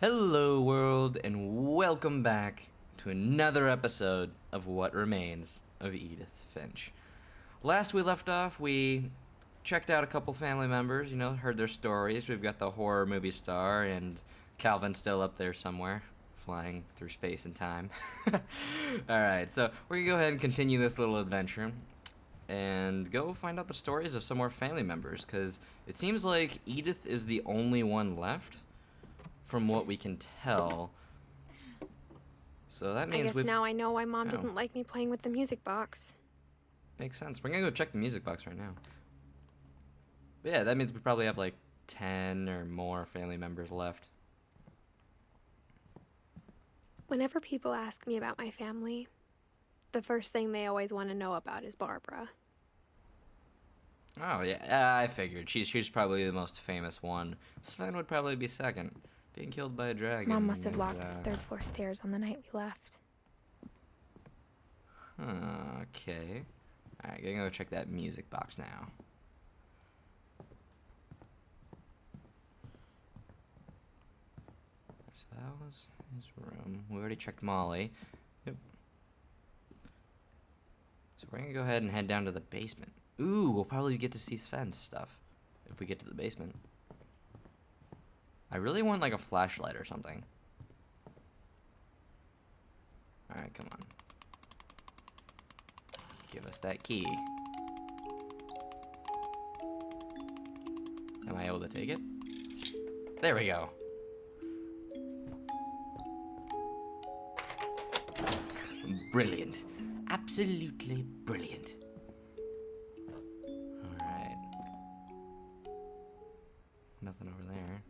Hello, world, and welcome back to another episode of What Remains of Edith Finch. Last we left off, we checked out a couple family members, heard their stories. We've got the horror movie star and Calvin still up there somewhere, flying through space and time. Alright, so we're going to go ahead and continue this little adventure and go find out the stories of some more family members, because it seems like Edith is the only one left, from what we can tell. So that means I guess now I know why Mom didn't like me playing with the music box. Makes sense. We're gonna go check the music box right now. But yeah, that means we probably have like 10 or more family members left. Whenever people ask me about my family, the first thing they always want to know about is Barbara. Oh yeah, I figured. She's probably the most famous one. Sven would probably be second. Being killed by a dragon. Mom must have locked the third floor stairs on the night we left. Okay. Alright, gonna go check that music box now. So that was his room. We already checked Molly. Yep. So we're gonna go ahead and head down to the basement. Ooh, we'll probably get to see Sven's stuff if we get to the basement. I really want like a flashlight or something. Alright, come on. Give us that key. Am I able to take it? There we go. Brilliant. Absolutely brilliant. Alright. Nothing over there.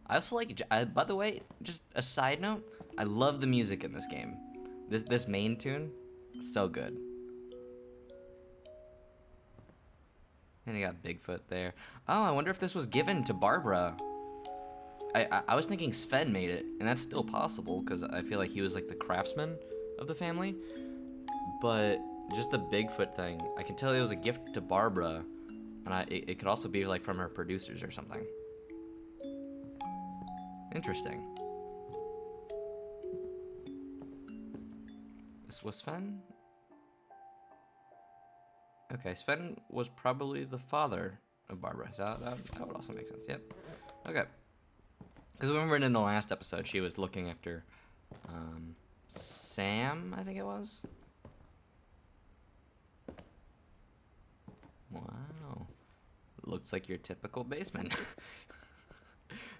I also like, by the way, just a side note, I love the music in this game. This main tune, so good. And you got Bigfoot there. Oh, I wonder if this was given to Barbara. I was thinking Sven made it, and that's still possible, because I feel like he was like the craftsman of the family. But just the Bigfoot thing, I can tell it was a gift to Barbara, and it could also be like from her producers or something. Interesting. This was Sven? Okay, Sven was probably the father of Barbara, so that would also make sense, yep. Okay. Because remember in the last episode, she was looking after Sam, I think it was? Wow. Looks like your typical basement.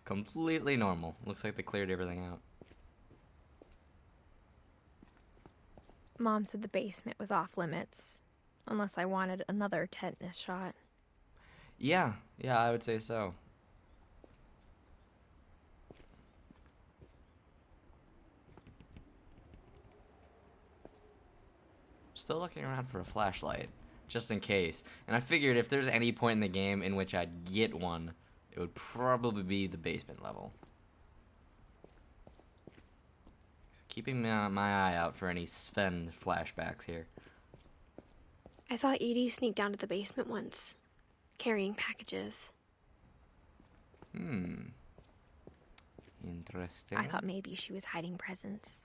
Completely normal. Looks like they cleared everything out. Mom said the basement was off limits, unless I wanted another tetanus shot. Yeah, I would say so. Still looking around for a flashlight, just in case. And I figured if there's any point in the game in which I'd get one, it would probably be the basement level. Keeping my eye out for any Sven flashbacks here. I saw Edie sneak down to the basement once, carrying packages. Interesting. I thought maybe she was hiding presents.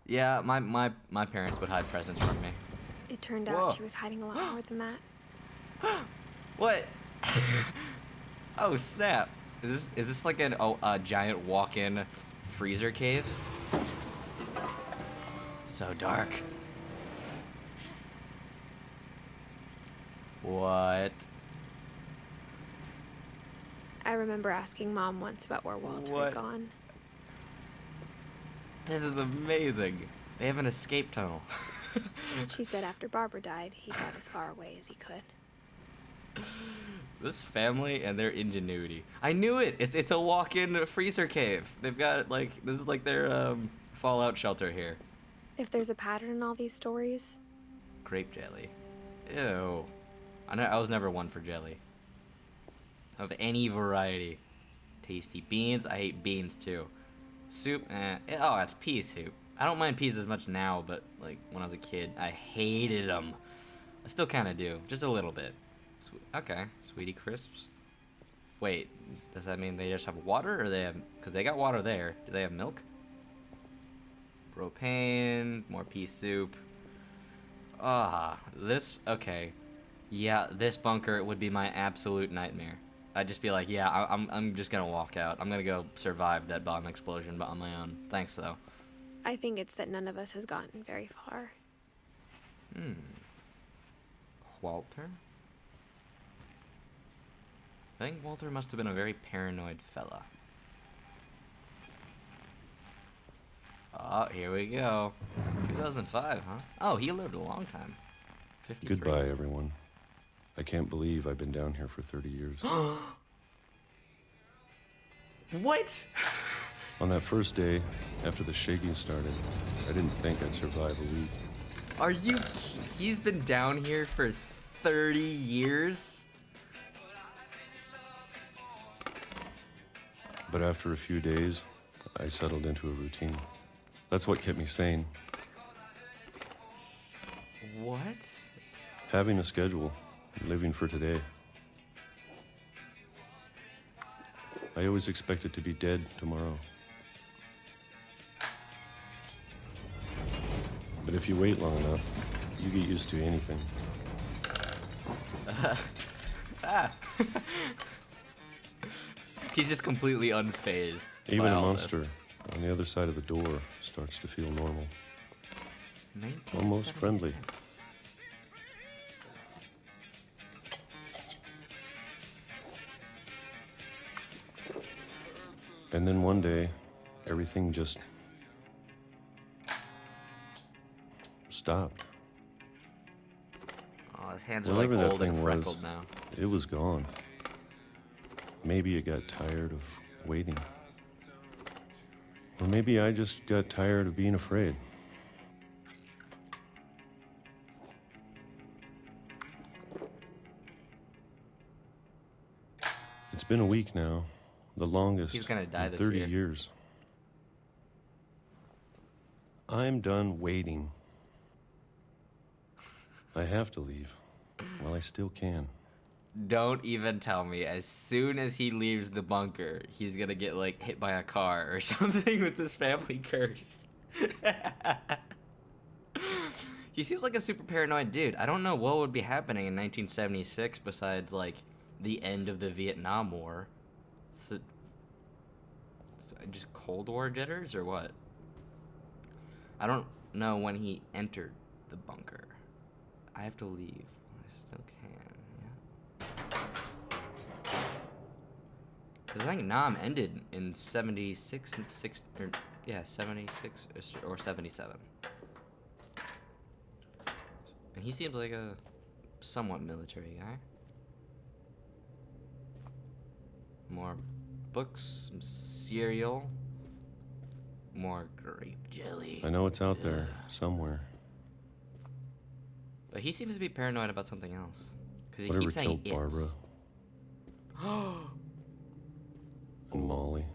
Yeah, my parents would hide presents from me. It turned out she was hiding a lot more than that. What? Oh snap! Is this like a giant walk-in freezer cave? So dark. What? I remember asking Mom once about where Walter had gone. This is amazing. They have an escape tunnel. She said after Barbara died, he got as far away as he could. This family and their ingenuity. I knew it. It's a walk-in freezer cave. They've got this is like their fallout shelter here. If there's a pattern in all these stories. Grape jelly. Ew. I was never one for jelly. Of any variety. Tasty beans. I hate beans too. Soup. Oh, that's pea soup. I don't mind peas as much now, but like when I was a kid, I hated them. I still kind of do, just a little bit. Okay, Sweetie Crisps. Wait, does that mean they just have water, or they have... Because they got water there. Do they have milk? Propane, more pea soup. Okay. Yeah, this bunker would be my absolute nightmare. I'd just be like, yeah, I'm just gonna walk out. I'm gonna go survive that bomb explosion, but on my own. Thanks, though. I think it's that none of us has gotten very far. Walter? I think Walter must have been a very paranoid fella. Oh, here we go. 2005, huh? Oh, he lived a long time. 53. Goodbye, everyone. I can't believe I've been down here for 30 years. What? On that first day, after the shaking started, I didn't think I'd survive a week. Are you... He's been down here for 30 years? But after a few days, I settled into a routine. That's what kept me sane. What? Having a schedule, living for today. I always expected to be dead tomorrow. But if you wait long enough, you get used to anything. He's just completely unfazed. Even by a all monster this. on the other side of the door starts to feel normal. Almost friendly. 1976. And then one day, everything just stopped. Oh, his hands are Whatever like that old and thing freckled was, now. it was gone. Maybe it got tired of waiting. Or maybe I just got tired of being afraid. It's been a week now, the longest He's gonna die in this 30 year. years. I'm done waiting. I have to leave while I still can. Don't even tell me. As soon as he leaves the bunker, he's gonna get, like, hit by a car or something with this family curse. He seems like a super paranoid dude. I don't know what would be happening in 1976 besides, like, the end of the Vietnam War. Just Cold War jitters or what? I don't know when he entered the bunker. I have to leave. I still can, yeah. Because I think Nam ended in 76 and 76 or 77. And he seems like a somewhat military guy. More books, some cereal, more grape jelly. I know it's out there somewhere. But he seems to be paranoid about something else. Because he Whatever keeps saying killed Barbara and Molly.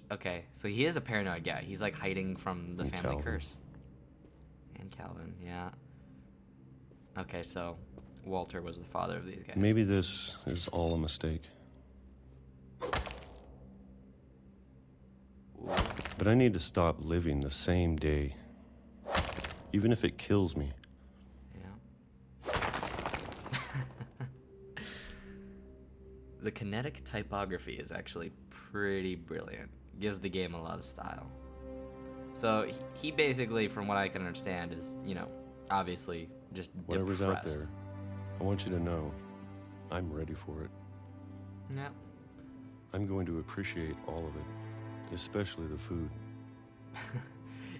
Okay, so he is a paranoid guy. He's like hiding from the And family Calvin. curse. And Calvin, yeah. Okay, so Walter was the father of these guys. Maybe this is all a mistake. But I need to stop living the same day. Even if it kills me. Yeah. The kinetic typography is actually pretty brilliant. Gives the game a lot of style. So he basically, from what I can understand, is, you know, obviously just Whatever's depressed. out there, I want you to know I'm ready for it. Yeah. I'm going to appreciate all of it, especially the food.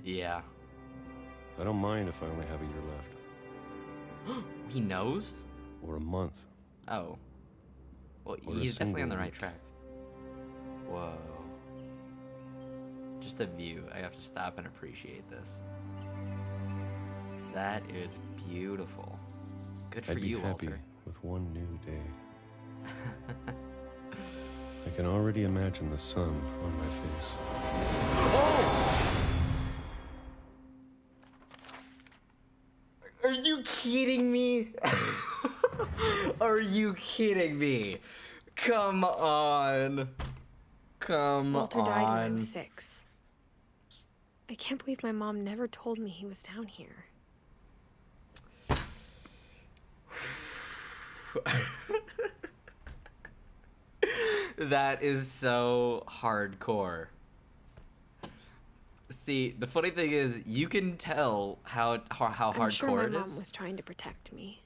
Yeah. I don't mind if I only have a year left. He knows? Or a month. Oh. Well, Or a he's definitely on the single right week. track. Whoa. Just the view. I have to stop and appreciate this. That is beautiful. Good for I'd be you, happy Walter. with one new day. I can already imagine the sun on my face. Are you kidding me? Are you kidding me? Come on. Come Walter on. died when I was 6. I can't believe my mom never told me he was down here. That is so hardcore. See, the funny thing is, you can tell how hardcore I'm sure my it mom is. was trying to protect me.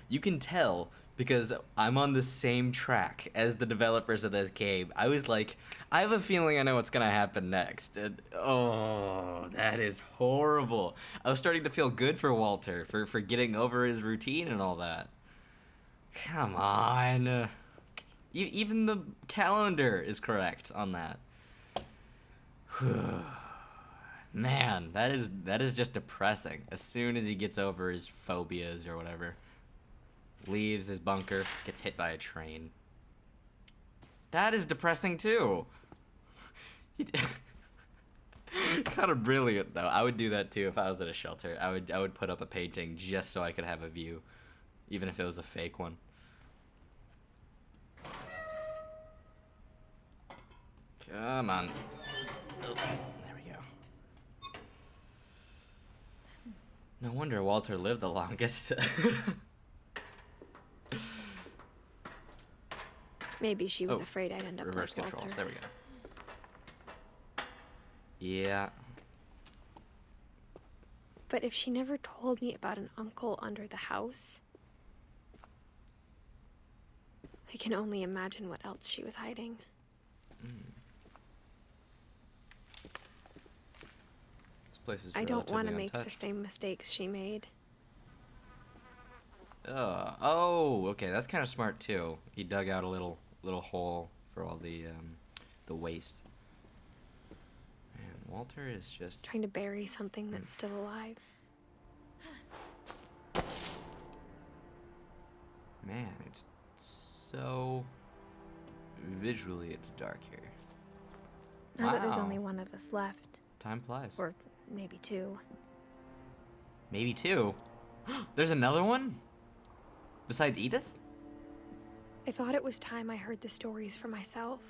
You can tell because I'm on the same track as the developers of this game. I was like, I have a feeling I know what's gonna happen next. And, oh, that is horrible. I was starting to feel good for Walter for getting over his routine and all that. Come on. Even the calendar is correct on that. Man, that is just depressing. As soon as he gets over his phobias or whatever, leaves his bunker, gets hit by a train. That is depressing too. Kind of brilliant though. I would do that too if I was at a shelter. I would put up a painting just so I could have a view, even if it was a fake one. Come on. Oh, there we go. No wonder Walter lived the longest. Maybe she was afraid I'd end up reverse like controls. Walter. There we go. Yeah. But if she never told me about an uncle under the house, I can only imagine what else she was hiding. This place is I don't want to make the untouched. same mistakes she made. Oh, okay, that's kind of smart too. He dug out a little hole for all the waste. Man, Walter is just Trying to bury something that's still alive. man. It's so visually, it's dark here. Now that there's Wow. only one of us left, Time flies. or maybe 2. Maybe 2. There's another one besides Edith. I thought it was time I heard the stories for myself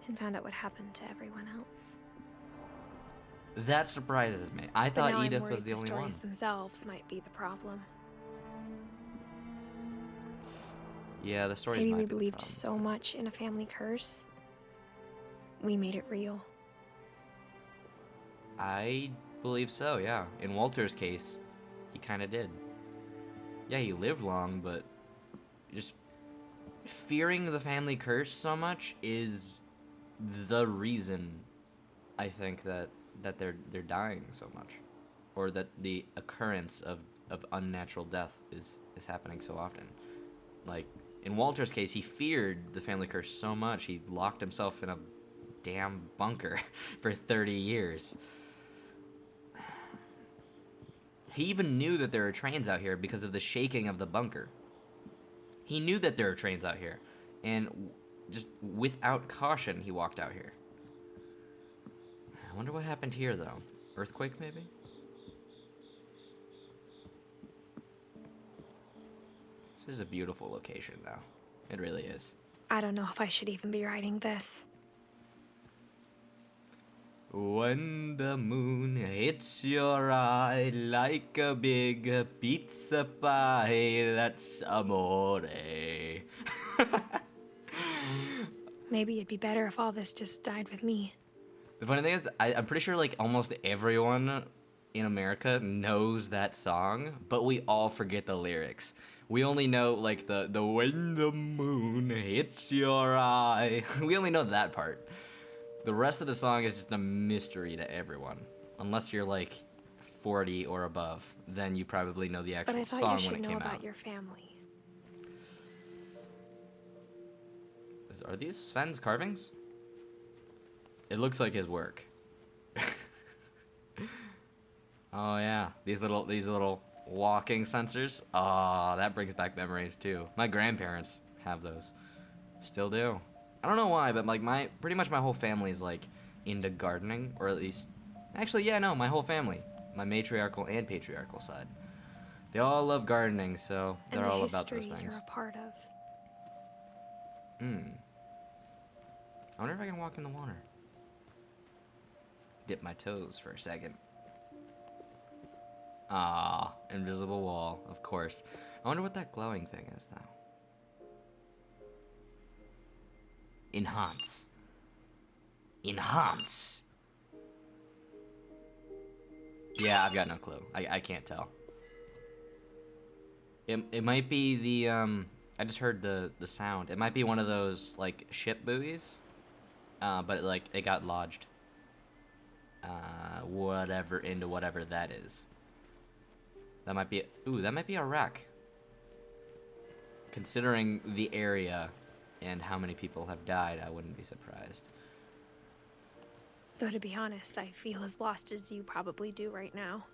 and found out what happened to everyone else. That surprises me. I But now thought I'm Edith worried was the only one. stories themselves might be the problem. Yeah, the stories Maybe might we be the believed problem. so much in a family curse, we made it real. I believe so, yeah. In Walter's case, he kind of did. Yeah, he lived long, but just fearing the family curse so much is the reason I think that they're dying so much, or that the occurrence of unnatural death is happening so often. Like in Walter's case, he feared the family curse so much he locked himself in a damn bunker for 30 years. He even knew that there were trains out here because of the shaking of the bunker. He knew that there were trains out here, and just without caution, he walked out here. I wonder what happened here, though. Earthquake, maybe? This is a beautiful location, though. It really is. I don't know if I should even be writing this. When the moon hits your eye like a big pizza pie, that's amore. Maybe it'd be better if all this just died with me. The funny thing is, I'm pretty sure like almost everyone in America knows that song, but we all forget the lyrics. We only know like the when the moon hits your eye. We only know that part. The rest of the song is just a mystery to everyone. Unless you're like 40 or above, then you probably know the But actual I thought song you when should it know came about out. your family. Are these Sven's carvings? It looks like his work. Oh yeah, these little walking sensors. Oh, that brings back memories too. My grandparents have those. Still do. I don't know why, but like pretty much my whole family is like into gardening, or at least actually, yeah, no, my whole family, my matriarchal and patriarchal side. They all love gardening, so and they're the all about history those things. you're a part of. I wonder if I can walk in the water. Dip my toes for a second. Ah, invisible wall, of course. I wonder what that glowing thing is, though. Enhance. Enhance. Yeah, I've got no clue. I can't tell. It might be the I just heard the sound. It might be one of those like ship buoys. But like it got lodged. Whatever into whatever that is. That might be a wreck. Considering the area and how many people have died, I wouldn't be surprised. Though to be honest, I feel as lost as you probably do right now.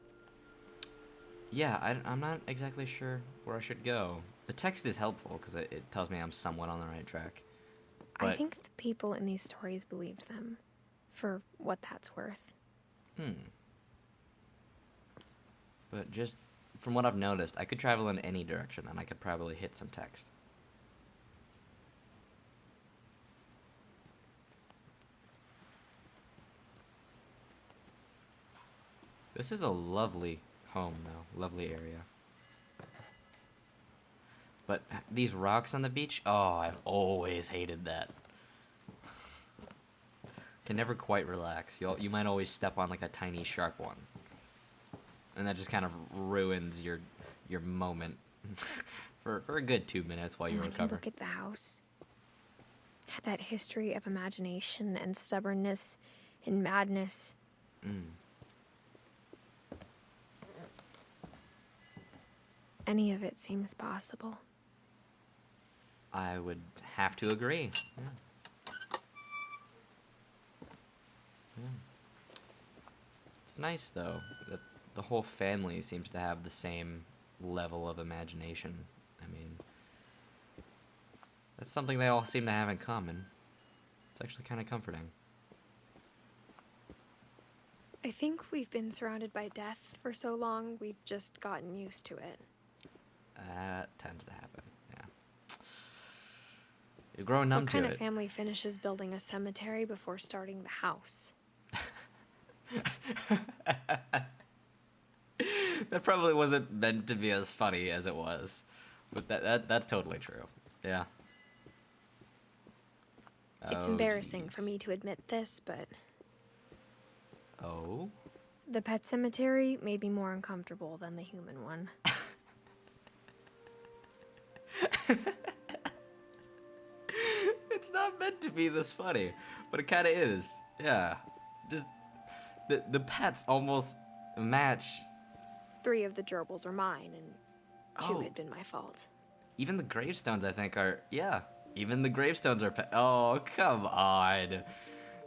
Yeah, I'm not exactly sure where I should go. The text is helpful because it tells me I'm somewhat on the right track. I But, think the people in these stories believed them, for what that's worth. But just from what I've noticed, I could travel in any direction and I could probably hit some text. This is a lovely home, though. Lovely area. But these rocks on the beach, oh, I've always hated that. Can never quite relax. You might always step on like a tiny sharp one. And that just kind of ruins your moment for a good 2 minutes while you And when recover. you look at the house, had that history of imagination and stubbornness and madness. Any of it seems possible. I would have to agree. Yeah. It's nice, though, that the whole family seems to have the same level of imagination. I mean, that's something they all seem to have in common. It's actually kind of comforting. I think we've been surrounded by death for so long, we've just gotten used to it. That tends to happen, yeah. You grow numb What to kind it. of family finishes building a cemetery before starting the house? That probably wasn't meant to be as funny as it was. But that's totally true. Yeah. It's Oh, embarrassing jeez. for me to admit this, but Oh? the pet cemetery made me more uncomfortable than the human one. It's not meant to be this funny, but it kind of is. Yeah. Just the pets almost match. 3 of the gerbils are mine, and 2 Oh. had been my fault. Even the gravestones, I think, are... Yeah. Even the gravestones are... Oh, come on.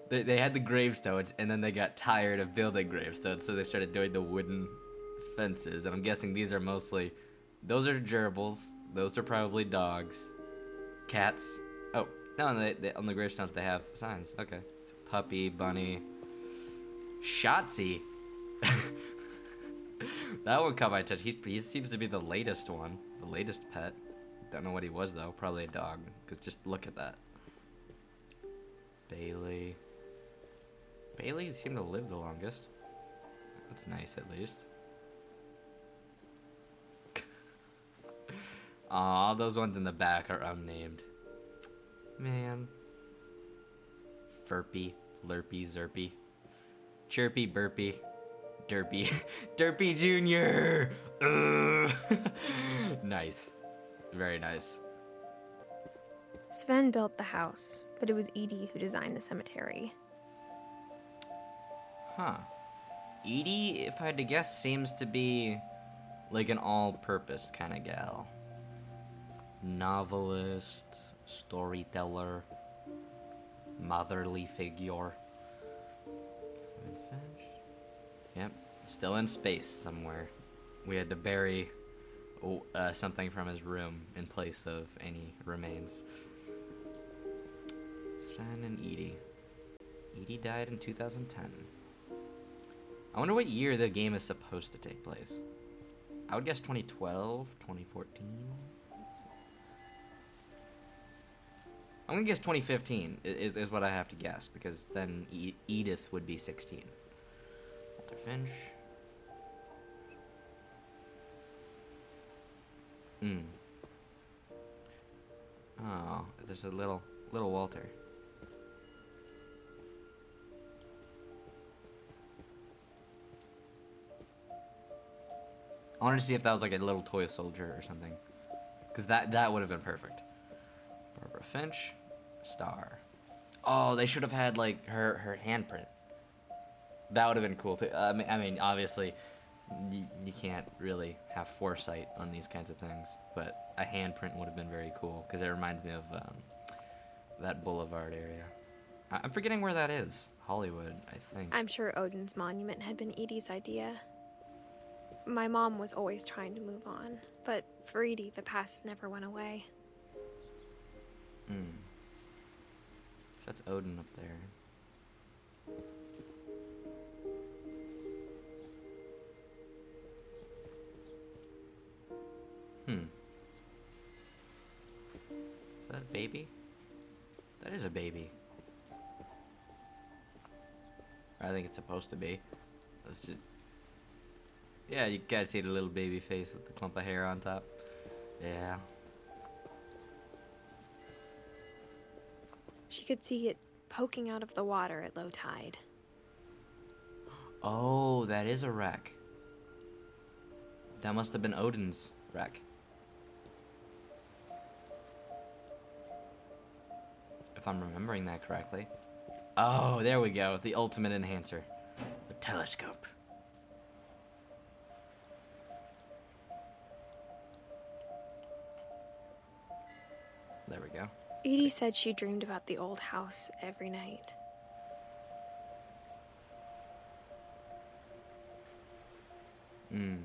They had the gravestones, and then they got tired of building gravestones, so they started doing the wooden fences. And I'm guessing these are mostly... Those are gerbils. Those are probably dogs. Cats. Oh, no, they, on the gravestones they have signs. Okay. Puppy, bunny... Shotzi. That one caught my attention. He seems to be the latest one. The latest pet. Don't know what he was, though. Probably a dog. Because just look at that. Bailey. Bailey seemed to live the longest. That's nice, at least. Aw, those ones in the back are unnamed. Man. Furpy, Lurpy, Zerpy. Chirpy, Burpy. Derpy. Derpy Jr. Nice. Very nice. Sven built the house, but it was Edie who designed the cemetery. Huh. Edie, if I had to guess, seems to be like an all-purpose kind of gal. Novelist, storyteller, motherly figure. Yep, still in space somewhere. We had to bury something from his room in place of any remains. Sven and Edie. Edie died in 2010. I wonder what year the game is supposed to take place. I would guess 2012, 2014. I'm gonna guess 2015 is what I have to guess, because then Edith would be 16. Walter Finch. Oh, there's a little Walter. I wanted to see if that was like a little toy soldier or something, because that would have been perfect. Barbara Finch, star. Oh, they should have had like her handprint. That would have been cool too. I mean, obviously, you can't really have foresight on these kinds of things, but a handprint would have been very cool, because it reminds me of that Boulevard area. I'm forgetting where that is. Hollywood, I think. I'm sure Odin's monument had been Edie's idea. My mom was always trying to move on, but for Edie, the past never went away. So that's Odin up there. Is that a baby? That is a baby. I think it's supposed to be. Let's just... Yeah, you gotta see the little baby face with the clump of hair on top. Yeah. She could see it poking out of the water at low tide. Oh, that is a wreck. That must have been Odin's wreck. If I'm remembering that correctly. Oh, there we go. The ultimate enhancer. The telescope. There we go. Edie said she dreamed about the old house every night. Okay.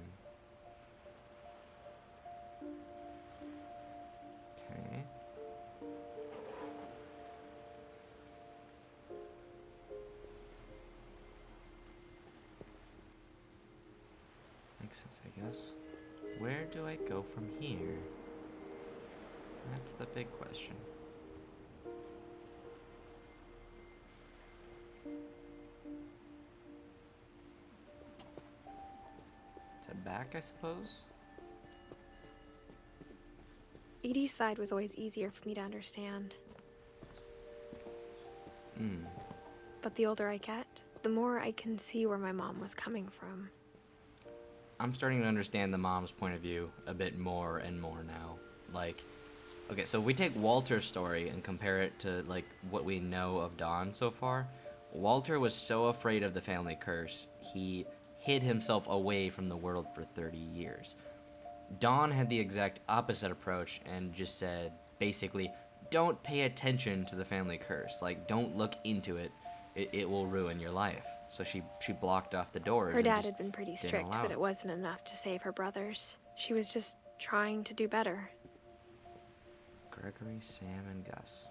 Makes sense, I guess. Where do I go from here? That's the big question. To back, I suppose? Edie's side was always easier for me to understand. But the older I get, the more I can see where my mom was coming from. I'm starting to understand the mom's point of view a bit more and more now. Like, okay, so if we take Walter's story and compare it to, like, what we know of Dawn so far, Walter was so afraid of the family curse, he hid himself away from the world for 30 years. Dawn had the exact opposite approach and just said, basically, don't pay attention to the family curse. Like, don't look into it. It will ruin your life. So she blocked off the doors. Her dad had been pretty strict, but it wasn't enough to save her brothers. She was just trying to do better. Gregory, Sam, and Gus.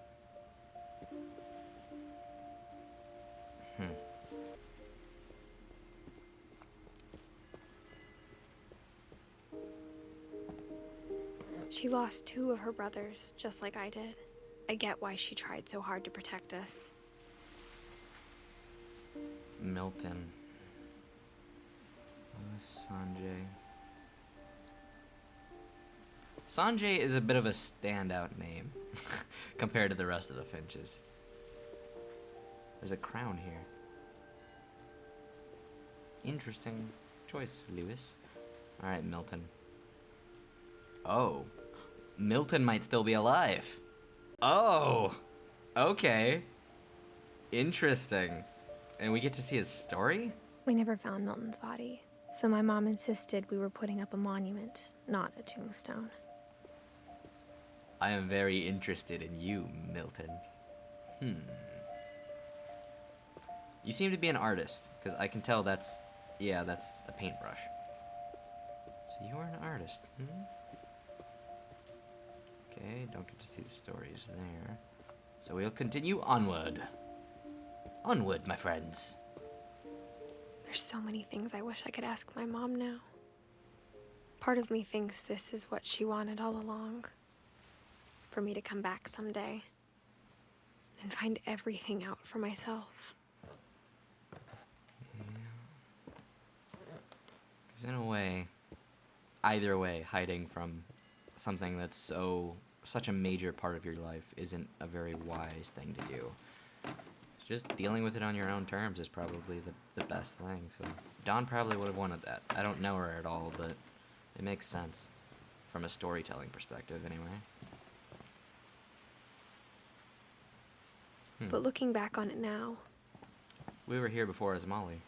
She lost 2 of her brothers, just like I did. I get why she tried so hard to protect us. Milton. Sanjay. Sanjay is a bit of a standout name compared to the rest of the Finches. There's a crown here. Interesting choice, Lewis. Alright, Milton. Oh. Milton might still be alive. Oh! Okay. Interesting. And we get to see his story? We never found Milton's body, so my mom insisted we were putting up a monument, not a tombstone. I am very interested in you, Milton. You seem to be an artist, because I can tell that's a paintbrush. So you are an artist, Okay, don't get to see the stories there. So we'll continue onward. Onward, my friends. There's so many things I wish I could ask my mom now. Part of me thinks this is what she wanted all along. For me to come back someday and find everything out for myself. Because in a way, either way, hiding from something that's such a major part of your life isn't a very wise thing to do. Just dealing with it on your own terms is probably the best thing. So Dawn probably would have wanted that. I don't know her at all, but it makes sense from a storytelling perspective anyway. But looking back on it now... We were here before as Molly,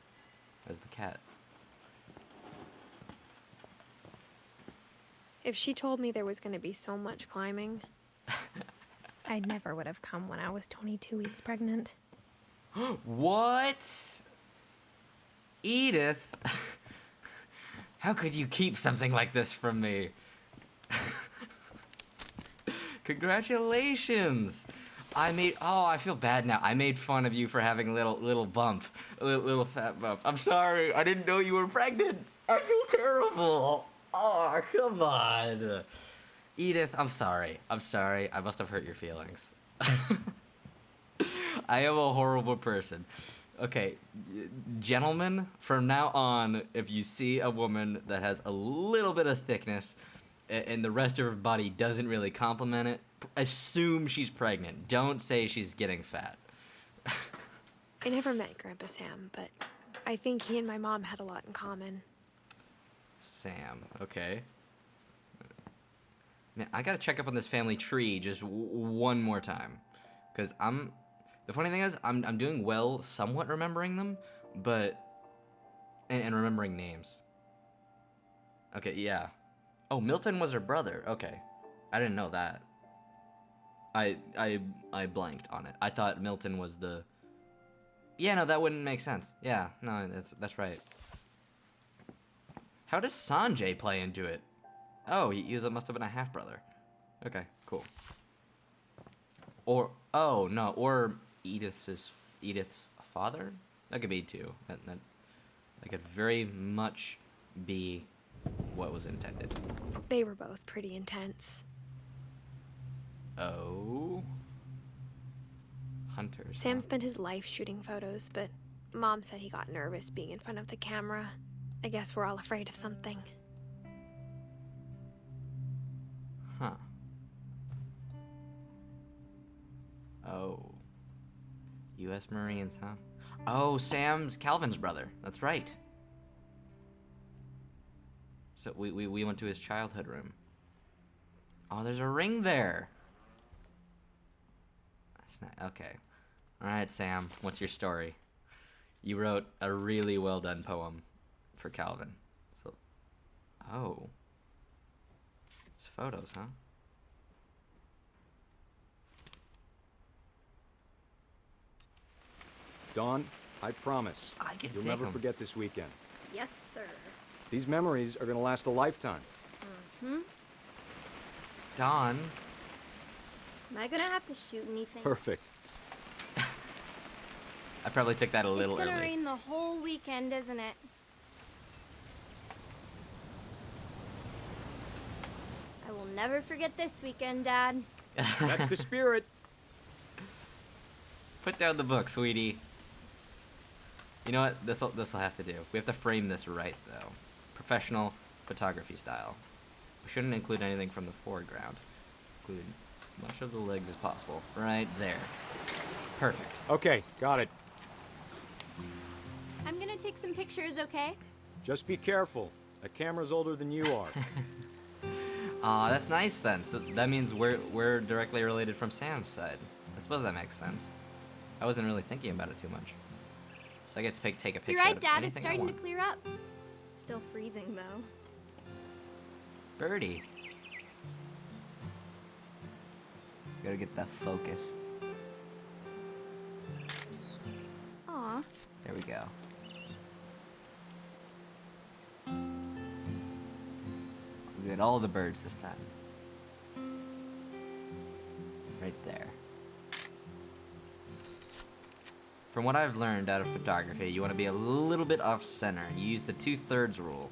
as the cat. If she told me there was going to be so much climbing, I never would have come when I was 22 weeks pregnant. What? Edith? How could you keep something like this from me? Congratulations! I feel bad now. I made fun of you for having a little bump. A little fat bump. I'm sorry. I didn't know you were pregnant. I feel terrible. Oh, come on. Edith, I'm sorry. I must have hurt your feelings. I am a horrible person. Okay, gentlemen, from now on, if you see a woman that has a little bit of thickness and the rest of her body doesn't really complement it, assume she's pregnant. Don't say she's getting fat. I never met Grandpa Sam, but I think he and my mom had a lot in common. Sam, okay. Man, I gotta check up on this family tree just one more time. Because the funny thing is, I'm doing well somewhat remembering them, but... And remembering names. Okay, yeah. Oh, Milton was her brother. Okay. I didn't know that. I blanked on it. I thought Milton was the... Yeah, no, that wouldn't make sense. Yeah, no, that's right. How does Sanjay play into it? Oh, must have been a half-brother. Okay, cool. Or Edith's father? That could be too. That could very much be what was intended. They were both pretty intense. Oh? Hunters. Sam huh? spent his life shooting photos, but Mom said he got nervous being in front of the camera. I guess we're all afraid of something. Huh. Oh. U.S. Marines, huh? Oh, Sam's Calvin's brother. That's right. So we went to his childhood room. Oh, there's a ring there. That's not... Okay. Alright, Sam. What's your story? You wrote a really well done poem for Calvin. So... Oh. It's photos, huh? Dawn, I promise. I can You'll take never 'em. forget this weekend. Yes, sir. These memories are gonna last a lifetime. Dawn. Am I gonna have to shoot anything? Perfect. I probably took that a little It's gonna early. rain the whole weekend, isn't it? I will never forget this weekend, Dad. That's the spirit. Put down the book, sweetie. You know what? This'll have to do. We have to frame this right, though. Professional photography style. We shouldn't include anything from the foreground. Include as much of the legs as possible. Right there. Perfect. Okay, got it. I'm gonna take some pictures, okay? Just be careful. That camera's older than you are. Aw, that's nice then. So that means we're directly related from Sam's side. I suppose that makes sense. I wasn't really thinking about it too much. So I get to take a picture. You're right, of Dad. It's anything I starting to want. clear up. Still freezing, though. Birdie. Gotta get that focus. Aw. There we go. We get all the birds this time. Right there. From what I've learned out of photography, you want to be a little bit off center. You use the 2/3 rule.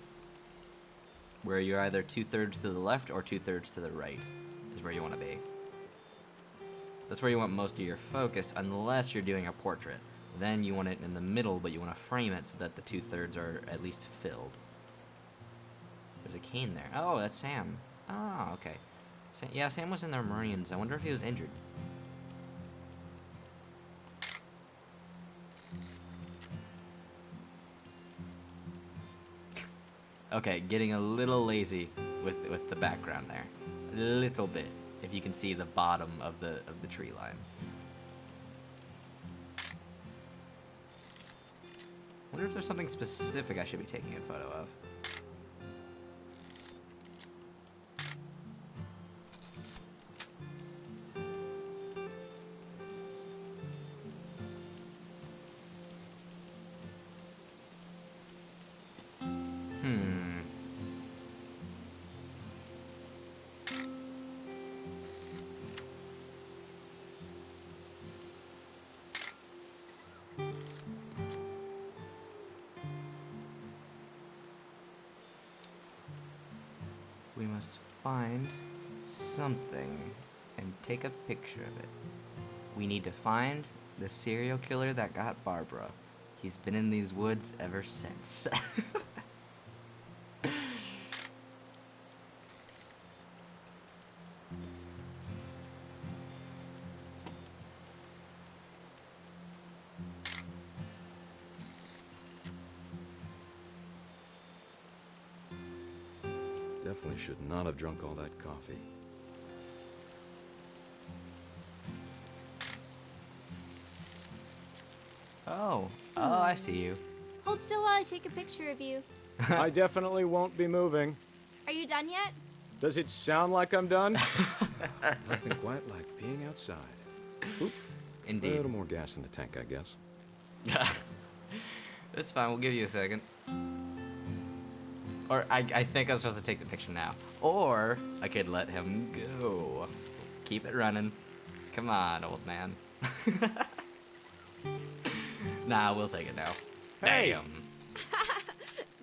where you're either 2/3 to the left or 2/3 to the right is where you want to be. That's where you want most of your focus, unless you're doing a portrait. Then you want it in the middle, but you want to frame it so that the 2/3 are at least filled. There's a cane there. Oh, that's Sam. Oh, okay. Yeah, Sam was in the Marines. I wonder if he was injured. Okay, getting a little lazy with the background there. A little bit, if you can see the bottom of the tree line. Wonder if there's something specific I should be taking a photo of. We must find something and take a picture of it. We need to find the serial killer that got Barbara. He's been in these woods ever since. Definitely should not have drunk all that coffee. Oh, I see you. Hold still while I take a picture of you. I definitely won't be moving. Are you done yet? Does it sound like I'm done? Nothing quite like being outside. Oop. A Indeed. little more gas in the tank, I guess. That's fine, we'll give you a second. Or I think I'm supposed to take the picture now. Or I could let him go. Keep it running. Come on, old man. Nah, we'll take it now. Hey! Damn.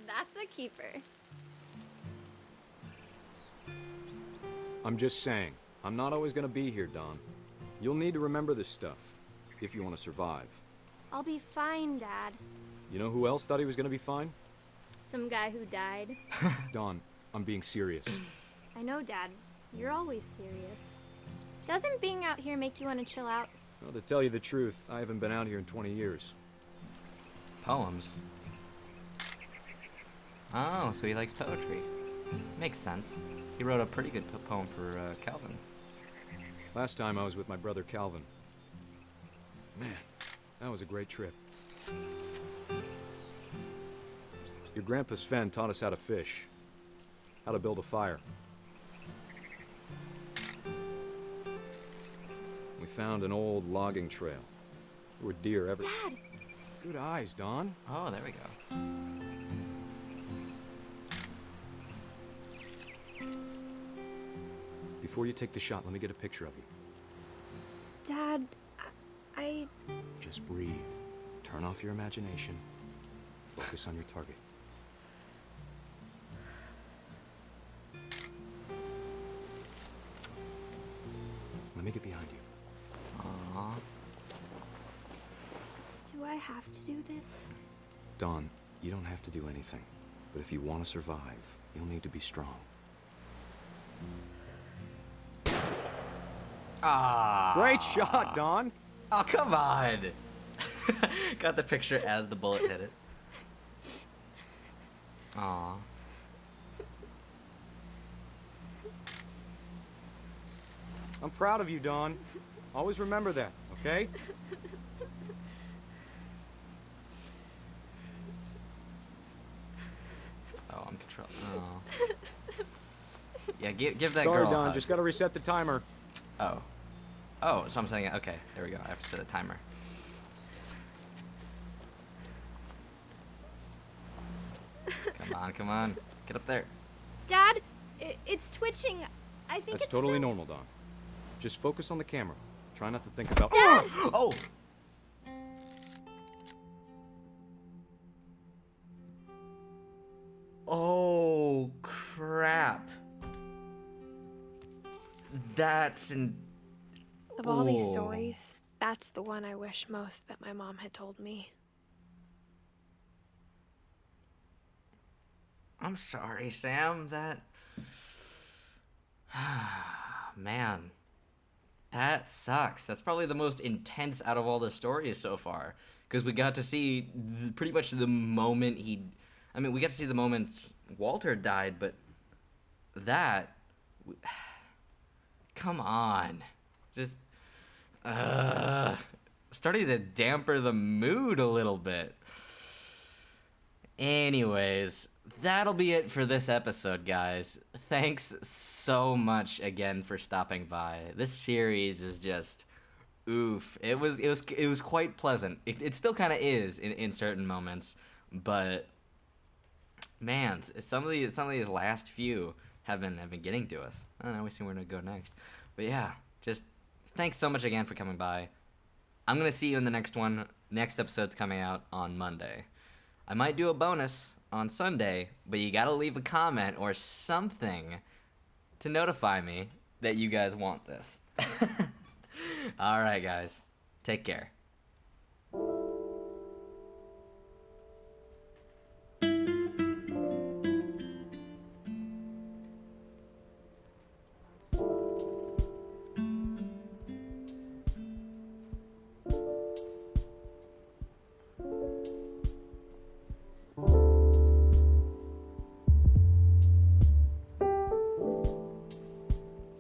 That's a keeper. I'm just saying, I'm not always gonna be here, Don. You'll need to remember this stuff, if you want to survive. I'll be fine, Dad. You know who else thought he was gonna be fine? Some guy who died. Don, I'm being serious. I know, Dad. You're always serious. Doesn't being out here make you want to chill out? Well, to tell you the truth, I haven't been out here in 20 years. Poems. Oh, so he likes poetry. Makes sense. He wrote a pretty good poem for Calvin. Last time I was with my brother Calvin. Man, that was a great trip. Your grandpa Sven taught us how to fish, how to build a fire. We found an old logging trail. There were deer everywhere. Dad! Good eyes, Don. Oh, there we go. Before you take the shot, let me get a picture of you. Dad, I... Just breathe. Turn off your imagination. Focus on your target. Let me get behind you. Aww. Do I have to do this? Don, you don't have to do anything. But if you want to survive, you'll need to be strong. Ah. Great shot, Don! Oh, come on. Got the picture as the bullet hit it. Aw. I'm proud of you, Don. Always remember that, okay? Oh, I'm control. Oh. Yeah, give that Sorry, girl a Don. hug. Just gotta reset the timer. Oh. Oh, so I'm saying, okay, there we go. I have to set a timer. Come on, come on. Get up there. Dad, it's twitching. I think That's it's totally normal, Don. Just focus on the camera. Try not to think about. Dad! Oh! Oh, crap. That's Of all these Ooh. stories, that's the one I wish most that my mom had told me. I'm sorry, Sam. That man, that sucks. That's probably the most intense out of all the stories so far, because we got to see pretty much the moment I mean, we got to see the moment Walter died, but that, come on, just starting to damper the mood a little bit. Anyways, that'll be it for this episode, guys. Thanks so much again for stopping by. This series is just oof. It was quite pleasant. It still kind of is in certain moments, but man, some of these last few have been getting to us. I don't know. We see where to go next, but yeah, just thanks so much again for coming by. I'm gonna see you in the next one. Next episode's coming out on Monday. I might do a bonus on Sunday, but you gotta leave a comment or something to notify me that you guys want this. Alright, guys. Take care.